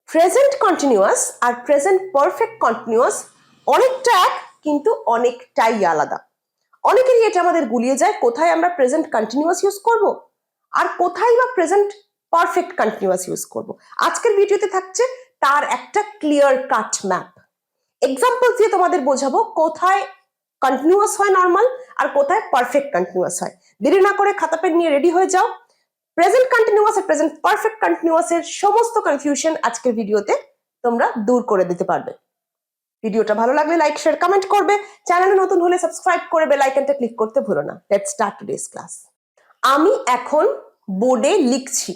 Present continuous আর present perfect continuous অনেকটা এক, কিন্তু অনেকটাই আলাদা। অনেকেরই এটা আমাদের গুলিয়ে যায়, কোথায় আমরা প্রেজেন্ট কন্টিনিউয়াস ইউজ করব আর কোথায় বা প্রেজেন্ট পারফেক্ট কন্টিনিউয়াস ইউজ করব। আজকের ভিডিওতে থাকছে তার একটা ক্লিয়ার কাট ম্যাপ। এক্সাম্পল দিয়ে তোমাদের বোঝাবো কোথায় কন্টিনিউয়াস হয় নর্মাল আর কোথায় পারফেক্ট কন্টিনিউয়াস হয়। দেরি না করে খাতা পেন নিয়ে রেডি হয়ে যাও। প্রেজেন্ট কন্টিনিউয়াস আর প্রেজেন্ট পারফেক্ট কন্টিনিউয়াস এর সমস্ত কনফিউশন আজকের ভিডিওতে তোমরা দূর করে দিতে পারবে। ভিডিওটা ভালো লাগলে লাইক শেয়ার কমেন্ট করবে, চ্যানেলে নতুন হলে সাবস্ক্রাইব করে বেল আইকনটা ক্লিক করতে ভুলো না। Let's start today's class. আমি এখন বোর্ডে লিখছি।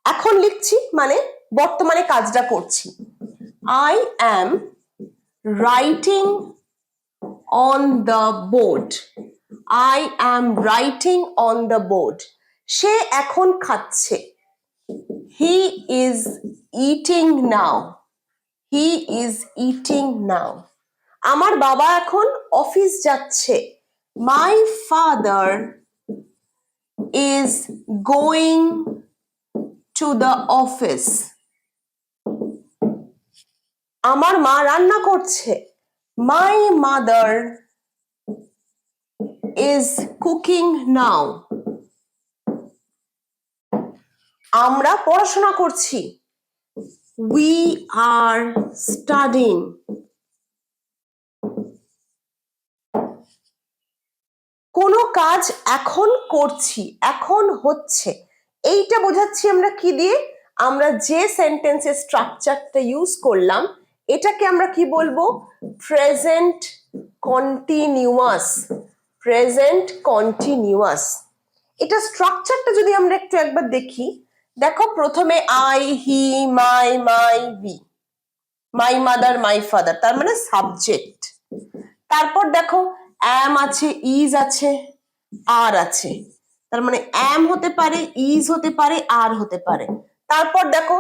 এখন লিখছি মানে বর্তমানে কাজটা করছি। I am writing on the board. I am writing on the board. সে এখন খাচ্ছে। He is eating now. He is eating now. আমার বাবা এখন অফিস যাচ্ছে। My father is going to the office. আমার মা রান্না করছে। My mother is cooking now. আমরা পড়াশোনা করছি। We are studying. কোনো কাজ এখন করছি, এখন হচ্ছে, এইটা বোঝাচ্ছি আমরা কি দিয়ে? আমরা যে সেন্টেন্সের স্ট্রাকচারটা ইউজ করলাম এটাকে আমরা কি বলবো? Present continuous. Present continuous. এটা স্ট্রাকচারটা যদি আমরা একটু একবার দেখি, দেখো প্রথমে I, he, my, we. My mother, my father, তার মানে সাবজেক্ট। তারপর দেখো অ্যাম আছে, ইজ আছে, আর আছে, তার মানে অ্যাম হতে পারে, ইজ হতে পারে, আর হতে পারে। তারপর দেখো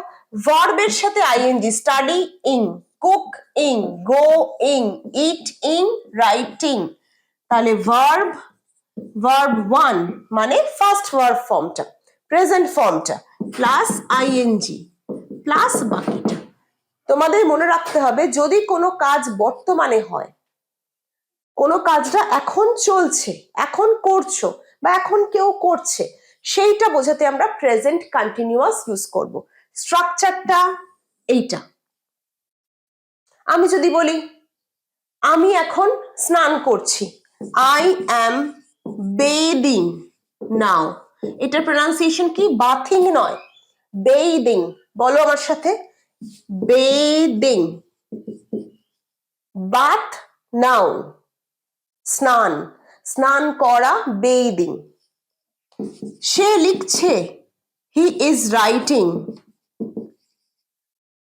ভার্বের সাথে আইএনজি, স্টাডি ইং, কুক ইং, গো ইং, ইট ইং, রাইটিং। তাহলে ভার্ব, ভার্ব ওয়ান মানে ফার্স্ট ভার্ব ফর্মটা, প্রেজেন্ট ফর্মটা, প্লাস আইএনজি প্লাস বাকিটা। তোমাদের মনে রাখতে হবে যদি কোনো কাজ বর্তমানে হয়, কোনো কাজটা এখন চলছে, এখন করছো বা এখন কেউ করছে, সেইটা বোঝাতে আমরা প্রেজেন্ট কন্টিনিউয়াস ইউজ করব। স্ট্রাকচারটা এইটা। আমি যদি বলি আমি এখন স্নান করছি, আই অ্যাম বেদিং নাও। এটার প্রনাউন্সিয়েশন কি? বাথিং নয়, বেদিং। বলো আমার সাথে, বেদিং। বাথ নাউন, স্নান, স্নান করা, বেদিং। সে লিখছে, হি ইজ রাইটিং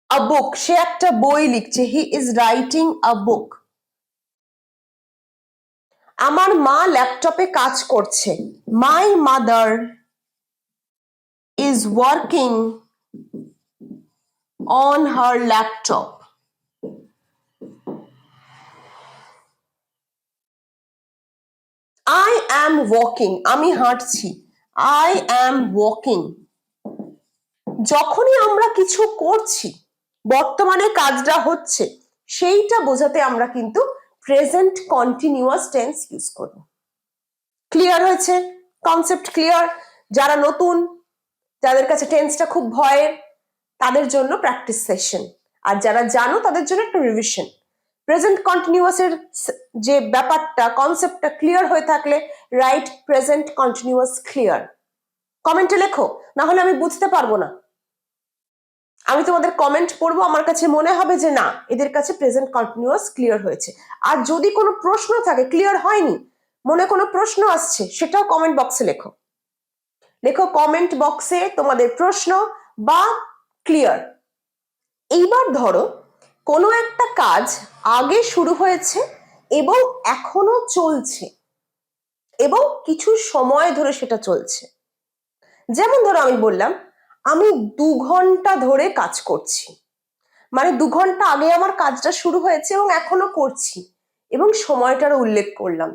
আ বুক। সে একটা বই লিখছে, হি ইজ রাইটিং আ বুক। আমার মা ল্যাপটপে কাজ করছে, my mother is working on her laptop. I am walking, আমি হাঁটছি, আই অ্যাম ওয়াকিং। যখনই আমরা কিছু করছি, বর্তমানে কাজটা হচ্ছে, সেইটা বোঝাতে আমরা কিন্তু প্রেজেন্ট কন্টিনিউয়াস টেন্স ইউজ করব। ক্লিয়ার হয়েছে? Concept clear? যারা নতুন, যাদের কাছে টেন্সটা খুব ভয়ের, তাদের জন্য প্র্যাকটিস সেশন, আর যারা জানো তাদের জন্য একটা রিভিশন। প্রেজেন্ট কন্টিনিউয়াসের যে ব্যাপারটা, কনসেপ্টটা ক্লিয়ার হয়ে থাকলে রাইট প্রেজেন্ট কন্টিনিউয়াস ক্লিয়ার কমেন্টে লেখো, না হলে আমি বুঝতে পারবো না। আমি তোমাদের কমেন্ট পড়বো, আমার কাছে মনে হবে যে না, এদের কাছে প্রেজেন্ট কন্টিনিউয়াস ক্লিয়ার হয়েছে। আর যদি কোনো প্রশ্ন থাকে, ক্লিয়ার হয়নি, মনে কোনো প্রশ্ন আসছে, সেটাও কমেন্ট বক্সে লেখো। লেখো কমেন্ট বক্সে তোমাদের প্রশ্ন বা ক্লিয়ার। এইবার ধরো কোনো একটা কাজ আগে শুরু হয়েছে এবং এখনো চলছে এবং কিছু সময় ধরে সেটা চলছে। যেমন ধরো আমি বললাম আমি 2 ঘন্টা ধরে কাজ করছি, মানে 2 ঘন্টা আগে আমার কাজটা শুরু হয়েছে এবং এখনো করছি, এবং সময়টার উল্লেখ করলাম।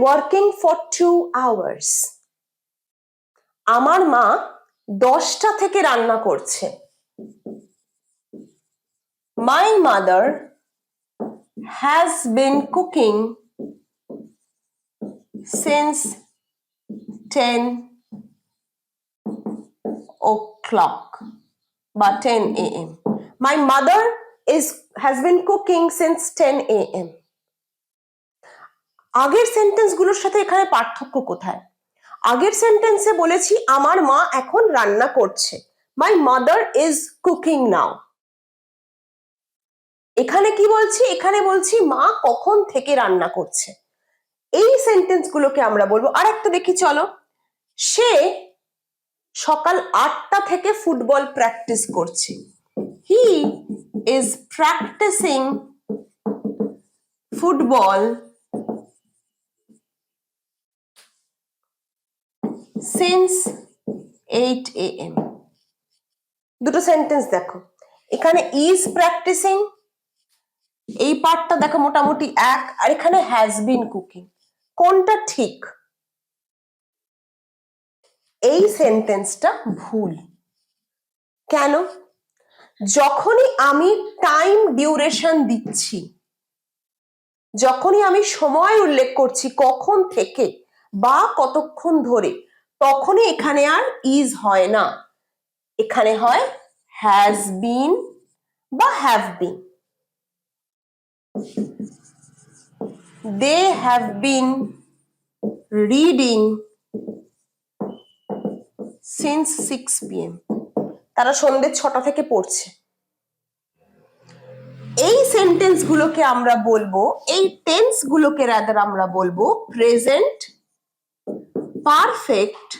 working for 2 hours. আমার মা 10টা থেকে রান্না করছে। My mother has been cooking since 10 o'clock বা 10 a.m. My mother has been cooking since 10 a.m. আগের সেন্টেন্সগুলোর সাথে এখানে পার্থক্য কোথায়? আগের সেন্টেন্সে বলেছি আমার মা এখন রান্না করছে। My mother is cooking now. এখানে কি বলছি? এখানে বলছি মা কখন থেকে রান্না করছে। এই সেন্টেন্সগুলোকে আমরা বলবো। আর একটা দেখি চলো। সে সকাল 8টা থেকে ফুটবল প্র্যাকটিস করছে। He is practicing football since 8 a.m. দুটো সেন্টেন্স দেখো। এখানে is practicing, এই পার্টটা দেখো মোটামুটি এক, আর এখানে has been cooking। কোনটা ঠিক? এই সেন্টেন্সটা ভুল। কেন? যখনই আমি টাইম ডিউরেশন দিচ্ছি, যখনই আমি সময় উল্লেখ করছি কখন থেকে বা কতক্ষণ ধরে, তখনই এখানে আর ইজ হয় না, এখানে হয় হ্যাজ বিন বা have been. They have been reading since 6 p.m. তারা সন্ধ্যে 6টা থেকে পড়ছে। এই সেন্টেন্স গুলোকে আমরা বলবো, এই টেন্স গুলোকে রাদার আমরা বলবো প্রেজেন্ট পারফেক্ট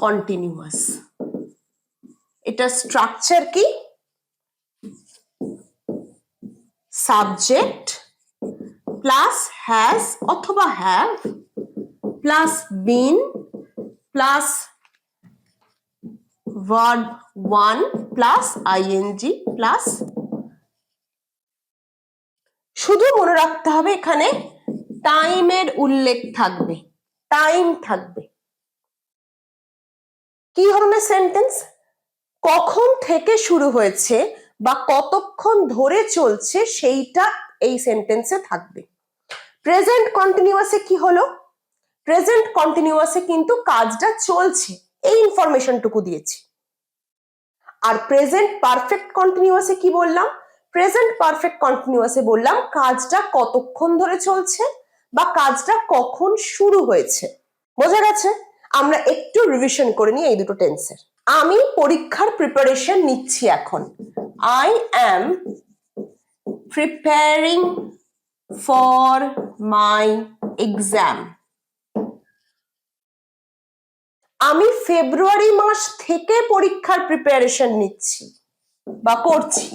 কন্টিনিউয়াস। এটা স্ট্রাকচার কি? সাবজেক্ট প্লাস হ্যাজ অথবা have plus been plus verb 1 plus ing plus, শুধু মনে রাখতে হবে এখানে টাইমের উল্লেখ থাকবে, টাইম থাকবে। কি ধরনের সেন্টেন্স? কখন থেকে শুরু হয়েছে বা কতক্ষণ ধরে চলছে সেইটা এই সেন্টেন্সে থাকবে। প্রেজেন্ট কন্টিনিউয়াসে কি হলো? প্রেজেন্ট কন্টিনিউয়াসে কিন্তু কাজটা চলছে, এই ইনফরমেশনটুকু দিয়েছি। আর প্রেজেন্ট পারফেক্ট কন্টিনিউয়াসে কি বললাম? প্রেজেন্ট পারফেক্ট কন্টিনিউয়াসে বললাম কাজটা কতক্ষণ ধরে চলছে বা কাজটা কখন শুরু হয়েছে। বোঝা গেছে? আমরা একটু রিভিশন করে নিই এই দুটো টেন্সের। আমি পরীক্ষার প্রিপারেশন নিচ্ছি এখন। I am preparing for my exam. আমি ফেব্রুয়ারি মাস থেকে পরীক্ষার প্রিপারেশন নিচ্ছি বা করছি।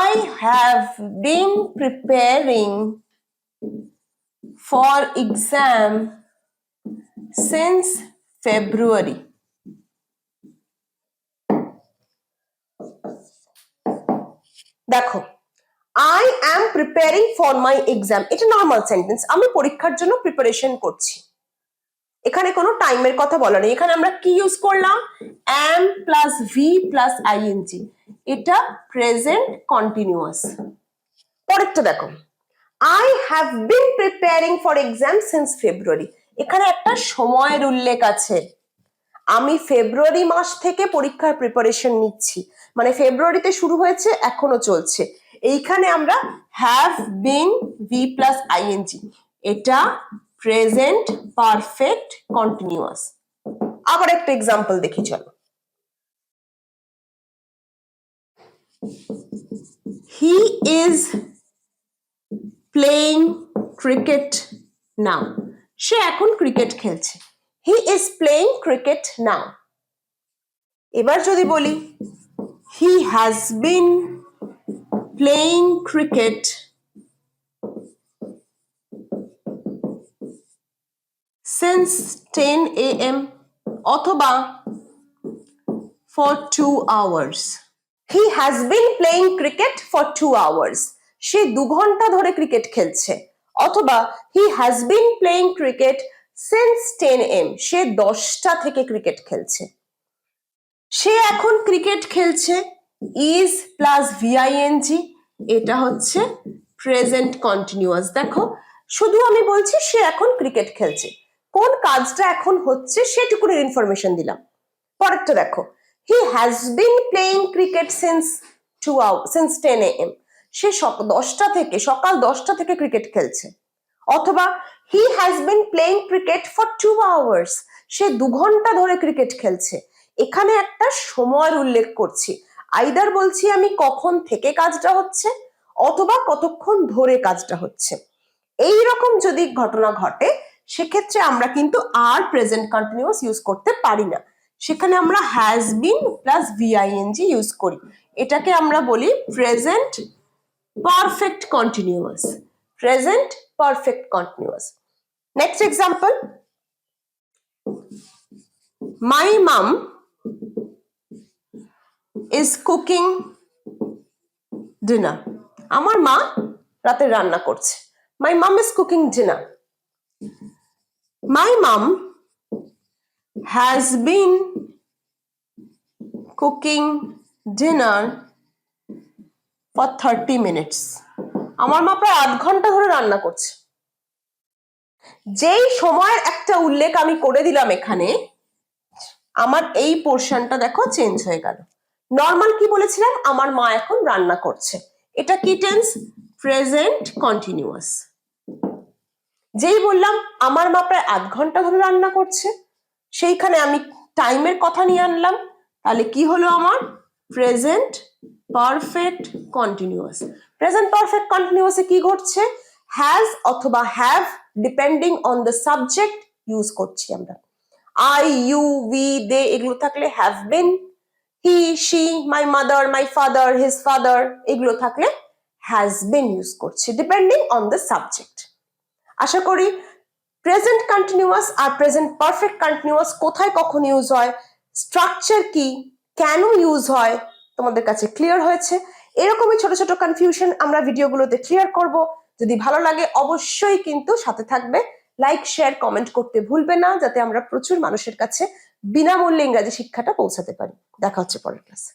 I have been preparing for exam since February. দেখো, I am preparing for my exam, এটা নর্মাল সেন্টেন্স। আমি পরীক্ষার জন্য প্রিপারেশন করছি। এখানে কোনো টাইমের কথা বলা নেই। এখানে আমরা কি ইউজ করলাম? am plus V plus ing, এটা প্রেজেন্ট কন্টিনিউয়াস। পরেরটা দেখো, I have been preparing for exam since February. এখানে একটা সময়ের উল্লেখ আছে। আমি ফেব্রুয়ারি মাস থেকে পরীক্ষার প্রিপারেশন নিচ্ছি, মানে ফেব্রুয়ারিতে শুরু হয়েছে এখনো চলছে। এইখানে আমরা have been V plus ING, এটা প্রেজেন্ট পারফেক্ট কন্টিনিউয়াস। আবার একটা এক্সাম্পল দেখি চলো। He is playing cricket now, সে এখন ক্রিকেট খেলছে। He is playing cricket now. এবার যদি বলি he has been playing cricket since 10 a.m. অথবা for 2 hours. He has been playing cricket for 2 hours. সে 2 ঘন্টা ধরে ক্রিকেট খেলছে, অথবা হি has been playing cricket since 10 AM, সে 10টা থেকে ক্রিকেট খেলছে। সে এখন ক্রিকেট খেলছে, ইজ প্লাস ভিআইএনজি, এটা হচ্ছে প্রেজেন্ট কন্টিনিউয়াস। দেখো শুধু আমি বলছি সে এখন ক্রিকেট খেলছে, কোন কাজটা এখন হচ্ছে সেটুকুর ইনফরমেশন দিলাম। পরেরটা দেখো, হি has been playing cricket since 10 AM, সে সকাল 10টা থেকে ক্রিকেট খেলছে। অথবা হি has been playing cricket for 2 hours, সে 2 ঘন্টা ধরে ক্রিকেট খেলছে। এখানে একটা সময়ের উল্লেখ করছি, আইদার বলছি আমি কখন থেকে কাজটা হচ্ছে অথবা কতক্ষণ ধরে কাজটা হচ্ছে। এই রকম যদি ঘটনা ঘটে সেক্ষেত্রে আমরা কিন্তু আর প্রেজেন্ট কন্টিনিউয়াস ইউজ করতে পারি না, সেখানে আমরা has been plus V I N G use করি। এটাকে আমরা বলি present perfect continuous. Present perfect continuous. Next example, my mom is cooking dinner, আমার মা রাতে রান্না করছে। My mom is cooking dinner. My mom has been cooking dinner for 30 minutes, আমার মা প্রায় 8 ঘন্টা ধরে রান্না করছে। যেই সময়ের একটা উল্লেখ আমি করে দিলাম এখানে, আমার এই পোর্শনটা দেখো চেঞ্জ হয়ে গেল। নর্মাল কি বলেছিলাম, আমার মা এখন রান্না করছে, এটা কি টেন্স, প্রেজেন্ট কন্টিনিউয়াস। যেই বললাম আমার মা প্রায় 8 ঘন্টা ধরে রান্না করছে, সেইখানে আমি টাইমের কথা নিয়ে আনলাম, তাহলে কি হলো আমার present perfect continuous. Present perfect কন্টিনিউয়াসে কি ঘটছে, হ্যাজ অথবা have depending on the subject use করছি আমরা। আই, ইউ, উই, দে এগুলো থাকলে have been, he, she, my mother, my father, his father এগুলো থাকলে হ্যাজ বিন ইউজ করছি ডিপেন্ডিং অন দ্য সাবজেক্ট। আশা করি প্রেজেন্ট কন্টিনিউয়াস আর প্রেজেন্ট পারফেক্ট কন্টিনিউয়াস কোথায় কখন ইউজ হয়, স্ট্রাকচার কি, কেন ইউজ হয় তোমাদের কাছে ক্লিয়ার হয়েছে। এরকমই ছোট ছোট কনফিউশন আমরা ভিডিওগুলোতে ক্লিয়ার করব। যদি ভালো লাগে অবশ্যই কিন্তু সাথে থাকবে, লাইক শেয়ার কমেন্ট করতে ভুলবে না, যাতে আমরা প্রচুর মানুষের কাছে বিনামূল্যে ইংরাজি শিক্ষাটা পৌঁছাতে পারি। দেখা হচ্ছে পরের ক্লাসে।